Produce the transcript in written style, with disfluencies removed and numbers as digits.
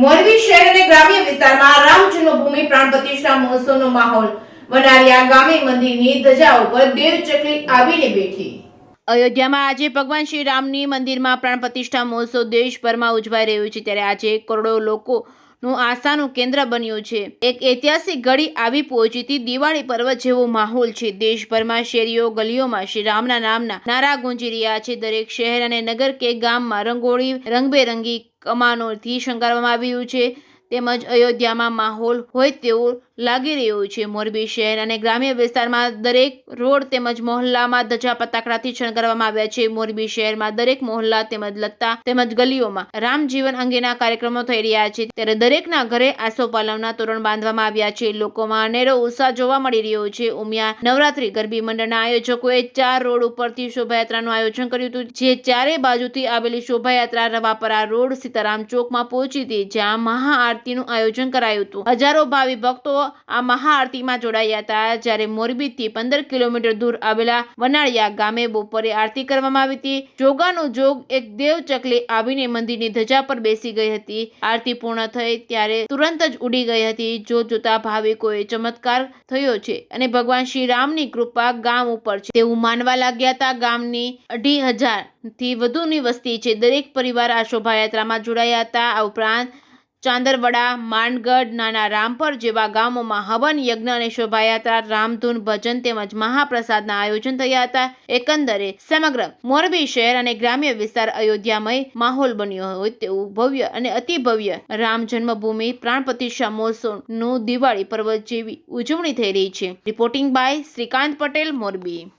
મોરબી શહેર અને ગ્રામ્ય વિસ્તારમાં રામ જન્મભૂમિ પ્રાણ પ્રતિષ્ઠા મહોત્સવનો માહોલ. વનારિયા ગામે મંદિરની ધજા ઉપર દેવ ચકલી આવીને બેઠી. અયોધ્યામાં આજે ભગવાન શ્રી રામની મંદિરમાં પ્રાણ પ્રતિષ્ઠા મહોત્સવ દેશભરમાં ઉજવાઈ રહ્યો છે. ત્યારે આજે કરોડો લોકોનું આસ્થાનું કેન્દ્ર બન્યું છે. એક ઐતિહાસિક ઘડી આવી પહોંચી હતી. દિવાળી પર્વ જેવો માહોલ છે. દેશભરમાં શેરીઓ ગલીઓમાં શ્રી રામના નામના નારા ગુંજી રહ્યા છે. દરેક શહેર અને નગર કે ગામમાં રંગોળી રંગબેરંગી કમાનોથી શણગારવામાં આવ્યું છે. તેમજ અયોધ્યામાં માહોલ હોય તેવું લાગી રહ્યું છે. મોરબી શહેર અને ગ્રામ્ય વિસ્તારમાં દરેક રોડ તેમજ મહોલ્લામાં ધજા પતાકડાથી શણગારવામાં આવ્યા છે. મોરબી શહેરમાં દરેક મહોલ્લા તેમજ લત્તા તેમજ ગલીઓમાં રામ જીવન અંગેના કાર્યક્રમો થઈ રહ્યા છે. ત્યારે દરેકના ઘરે આસોપાલવના તોરણ બાંધવામાં આવ્યા છે. લોકોમાં અનેરો ઉત્સાહ જોવા મળી રહ્યો છે. ઉમિયા નવરાત્રી ગરબી મંડળના આયોજકોએ 4 રોડ ઉપરથી શોભાયાત્રાનું આયોજન કર્યું હતું. જે ચારે બાજુથી આવેલી શોભાયાત્રા રવાપરા રોડ સીતારામ ચોકમાં પહોંચી હતી, જ્યાં મહાઆરતીનું આયોજન કરાયું હતું. હજારો ભાવિ ભક્તો આ મહાઆરતીમાં જોડાયા હતા. જ્યારે મોરબીથી 15 કિલોમીટર દૂર આવેલા વનાળિયા ગામે બપોરે આરતી કરવામાં આવી હતી. જોગાનું જોગ એક દેવ ચકલી આવીને મંદિરની ધજા પર બેસી ગઈ હતી. આરતી પૂર્ણ થઈ ત્યારે તુરંત જ ઉડી ગઈ હતી. જોતા ભાવિકોએ ચમત્કાર થયો છે અને ભગવાન શ્રી રામની કૃપા ગામ ઉપર છે તેવું માનવા લાગ્યા હતા. ગામની 2,500 થી વધુની વસ્તી છે. દરેક પરિવાર આ શોભાયાત્રામાં જોડાયા હતા. આ ઉપરાંત ચાંદરવડા, માનગઢ, નાના રામપર જેવા ગામોમાં હવન યજ્ઞ અને શોભાયાત્રા, રામધૂન, ભજન તેમજ મહાપ્રસાદના આયોજન થયા હતા. એકંદરે સમગ્ર મોરબી શહેર અને ગ્રામ્ય વિસ્તાર અયોધ્યામય માહોલ બન્યો હોય તેવું ભવ્ય અને અતિ ભવ્ય રામ જન્મભૂમિ પ્રાણ પ્રતિષ્ઠા મહોત્સવનું દિવાળી પર્વ જેવી ઉજવણી થઈ રહી છે. Reporting by Shrikant Patel, Morbi.